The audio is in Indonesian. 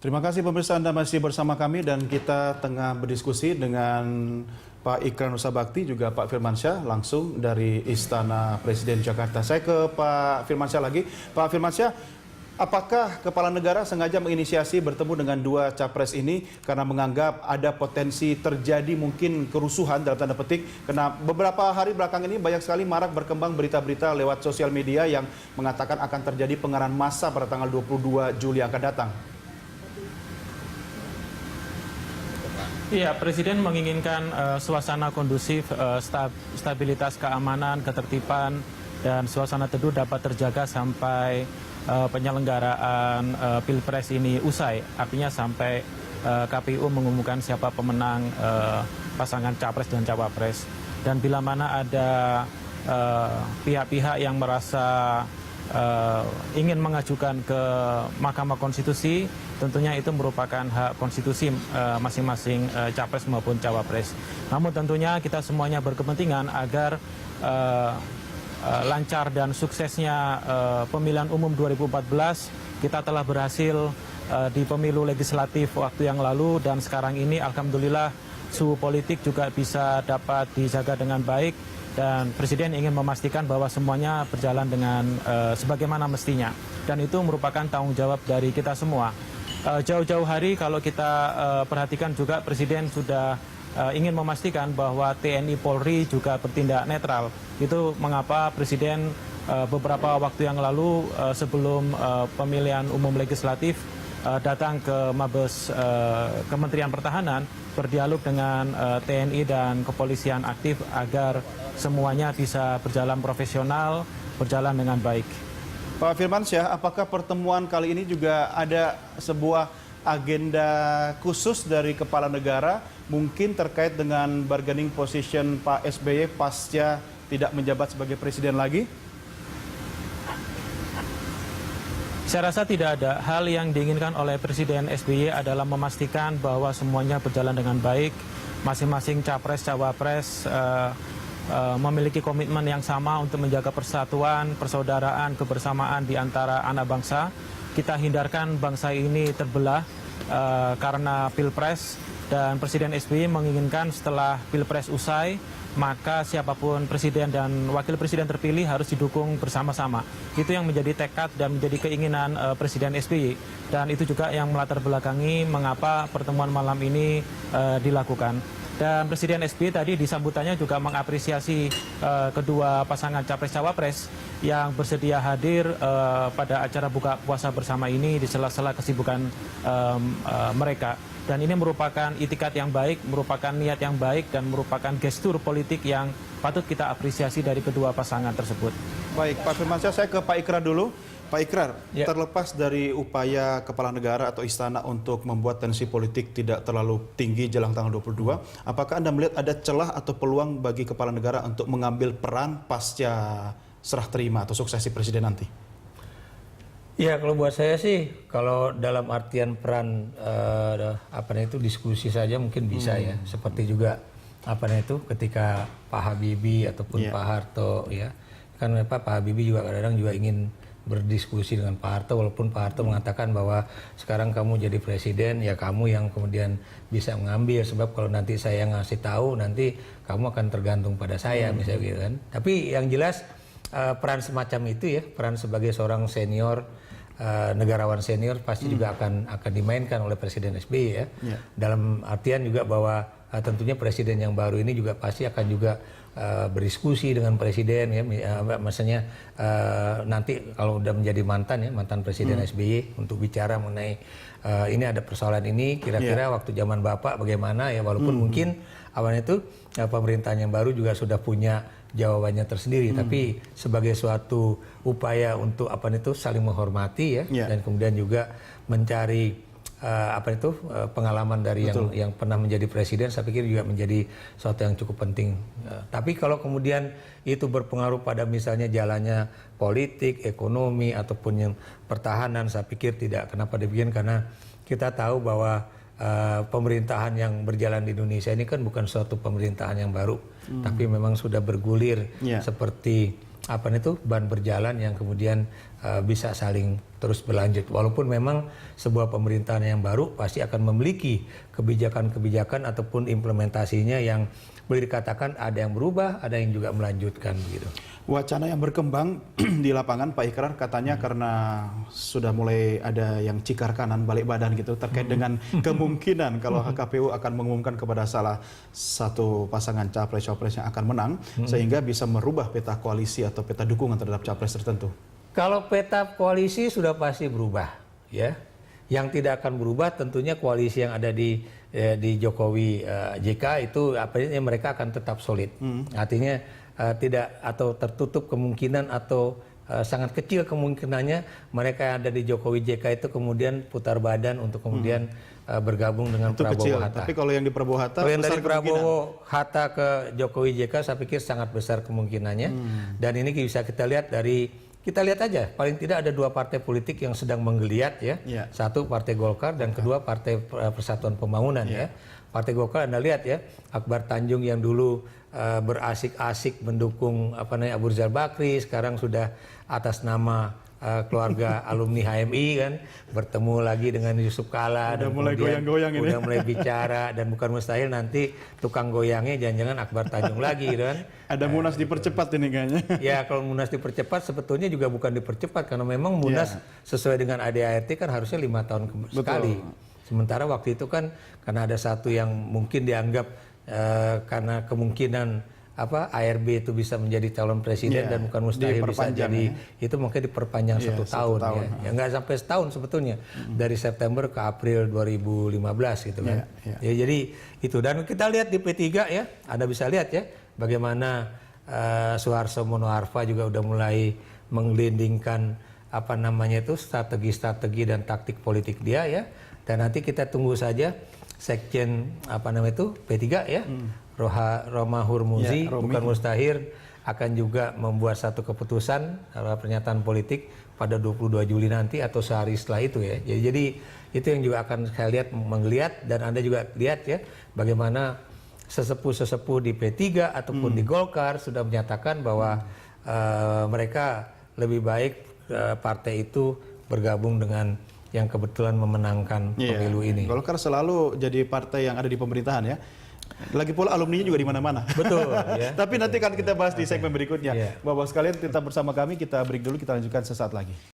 Terima kasih pemirsa, Anda masih bersama kami dan kita tengah berdiskusi dengan Pak Ikrar Nusa Bakti juga Pak Firmansyah langsung dari Istana Presiden Jakarta. Saya ke Pak Firmansyah lagi. Pak Firmansyah, apakah Kepala Negara sengaja menginisiasi bertemu dengan dua capres ini karena menganggap ada potensi terjadi mungkin kerusuhan dalam tanda petik? Karena beberapa hari belakang ini banyak sekali marak berkembang berita-berita lewat sosial media yang mengatakan akan terjadi pengerahan massa pada tanggal 22 Juli yang akan datang. Iya, Presiden menginginkan suasana kondusif, stabilitas keamanan, ketertiban, dan suasana teduh dapat terjaga sampai penyelenggaraan Pilpres ini usai. Artinya sampai KPU mengumumkan siapa pemenang pasangan Capres dan Cawapres. Dan bila mana ada pihak-pihak yang merasa ingin mengajukan ke Mahkamah Konstitusi, tentunya itu merupakan hak konstitusi masing-masing capres maupun cawapres. Namun tentunya kita semuanya berkepentingan agar lancar dan suksesnya pemilihan umum 2014. Kita telah berhasil di pemilu legislatif waktu yang lalu dan sekarang ini alhamdulillah suhu politik juga bisa dapat dijaga dengan baik. Dan Presiden ingin memastikan bahwa semuanya berjalan dengan sebagaimana mestinya. Dan itu merupakan tanggung jawab dari kita semua. Jauh-jauh hari kalau kita perhatikan juga Presiden sudah ingin memastikan bahwa TNI Polri juga bertindak netral. Itu mengapa Presiden beberapa waktu yang lalu sebelum pemilihan umum legislatif datang ke Mabes Kementerian Pertahanan berdialog dengan TNI dan kepolisian aktif agar semuanya bisa berjalan profesional, berjalan dengan baik. Pak Firmansyah, apakah pertemuan kali ini juga ada sebuah agenda khusus dari Kepala Negara mungkin terkait dengan bargaining position Pak SBY pasca tidak menjabat sebagai Presiden lagi? Saya rasa tidak ada. Hal yang diinginkan oleh Presiden SBY adalah memastikan bahwa semuanya berjalan dengan baik. Masing-masing capres, cawapres memiliki komitmen yang sama untuk menjaga persatuan, persaudaraan, kebersamaan di antara anak bangsa. Kita hindarkan bangsa ini terbelah karena Pilpres, dan Presiden SBY menginginkan setelah Pilpres usai, maka siapapun presiden dan wakil presiden terpilih harus didukung bersama-sama. Itu yang menjadi tekad dan menjadi keinginan Presiden SBY. Dan itu juga yang melatar belakangi mengapa pertemuan malam ini dilakukan. Dan Presiden SBY tadi di sambutannya juga mengapresiasi kedua pasangan Capres-Cawapres yang bersedia hadir pada acara buka puasa bersama ini di sela-sela kesibukan mereka. Dan ini merupakan itikat yang baik, merupakan niat yang baik, dan merupakan gestur politik yang patut kita apresiasi dari kedua pasangan tersebut. Baik, Pak Firmansyah, saya ke Pak Ikrar dulu. Pak Ikrar, ya, terlepas dari upaya Kepala Negara atau Istana untuk membuat tensi politik tidak terlalu tinggi jelang tanggal 22, apakah Anda melihat ada celah atau peluang bagi Kepala Negara untuk mengambil peran pasca serah terima atau suksesi Presiden nanti? Ya, kalau buat saya sih, kalau dalam artian peran itu diskusi saja mungkin bisa ya. Seperti juga itu ketika Pak Habibie ataupun Pak Harto ya. Kan Pak Habibie juga kadang-kadang juga ingin berdiskusi dengan Pak Harto, walaupun Pak Harto mengatakan bahwa sekarang kamu jadi presiden, ya kamu yang kemudian bisa mengambil, sebab kalau nanti saya ngasih tahu nanti kamu akan tergantung pada saya, misalnya gitu kan. Tapi yang jelas peran semacam itu ya, peran sebagai seorang senior, negarawan senior pasti juga akan dimainkan oleh Presiden SBY ya. Dalam artian juga bahwa tentunya presiden yang baru ini juga pasti akan juga berdiskusi dengan presiden ya, maksudnya nanti kalau udah menjadi mantan presiden SBY untuk bicara mengenai ini ada persoalan ini, kira-kira waktu zaman Bapak bagaimana ya, walaupun mungkin awalnya itu pemerintahan yang baru juga sudah punya jawabannya tersendiri, tapi sebagai suatu upaya untuk saling menghormati ya, dan kemudian juga mencari pengalaman dari yang pernah menjadi presiden, saya pikir juga menjadi sesuatu yang cukup penting. Tapi kalau kemudian itu berpengaruh pada misalnya jalannya politik, ekonomi ataupun yang pertahanan, saya pikir tidak. Kenapa demikian? Karena kita tahu bahwa pemerintahan yang berjalan di Indonesia ini kan bukan suatu pemerintahan yang baru, tapi memang sudah bergulir seperti ban berjalan yang kemudian bisa saling terus berlanjut. Walaupun memang sebuah pemerintahan yang baru pasti akan memiliki kebijakan-kebijakan ataupun implementasinya yang boleh dikatakan ada yang berubah, ada yang juga melanjutkan gitu. Wacana yang berkembang di lapangan Pak Ikrar katanya karena sudah mulai ada yang cikar kanan balik badan gitu terkait dengan kemungkinan kalau KPU akan mengumumkan kepada salah satu pasangan capres-capres yang akan menang sehingga bisa merubah peta koalisi atau peta dukungan terhadap capres tertentu. Kalau peta koalisi sudah pasti berubah, ya. Yang tidak akan berubah tentunya koalisi yang ada di Jokowi JK itu mereka akan tetap solid. Artinya tidak atau tertutup kemungkinan atau sangat kecil kemungkinannya mereka yang ada di Jokowi JK itu kemudian putar badan untuk kemudian bergabung dengan itu Prabowo kecil, Hatta. Tapi kalau yang di Prabowo Hatta, kalau yang dari Prabowo Hatta ke Jokowi JK saya pikir sangat besar kemungkinannya. Dan ini bisa kita lihat kita lihat aja, paling tidak ada 2 partai politik yang sedang menggeliat ya. Satu Partai Golkar dan kedua Partai Persatuan Pembangunan ya. Partai Golkar Anda lihat ya, Akbar Tanjung yang dulu berasik-asik mendukung Abu Rizal Bakri, sekarang sudah atas nama keluarga alumni HMI kan bertemu lagi dengan Yusuf Kala udah dan mulai goyang-goyang ini. Udah mulai bicara dan bukan mustahil nanti tukang goyangnya jangan-jangan Akbar Tanjung lagi gitu kan. Ada Munas dipercepat ini kayaknya. Ya kalau Munas dipercepat sebetulnya juga bukan dipercepat karena memang Munas sesuai dengan ADART kan harusnya 5 tahun sekali. Sementara waktu itu kan karena ada satu yang mungkin dianggap karena kemungkinan ARB itu bisa menjadi calon presiden dan bukan mustahil bisa jadi itu mungkin diperpanjang 1 tahun ya nggak sampai setahun sebetulnya dari September ke April 2015 gitu kan. Ya, jadi itu dan kita lihat di P3 ya Anda bisa lihat ya bagaimana Suharto Mono Arfa juga udah mulai menggelindingkan strategi-strategi dan taktik politik dia ya. Dan nanti kita tunggu saja Sekjen P3 ya. Roma Hurmuzi bukan mustahil akan juga membuat satu keputusan pernyataan politik pada 22 Juli nanti atau sehari setelah itu ya. Jadi itu yang juga akan saya lihat menggeliat dan Anda juga lihat ya bagaimana sesepuh-sesepuh di P3 ataupun di Golkar sudah menyatakan bahwa mereka lebih baik partai itu bergabung dengan yang kebetulan memenangkan pemilu ini. Golkar selalu jadi partai yang ada di pemerintahan ya. Lagi pula alumninya juga di mana-mana. Betul. Ya. Tapi nanti kan kita bahas di segmen berikutnya. Bapak sekalian tetap bersama kami, kita break dulu, kita lanjutkan sesaat lagi.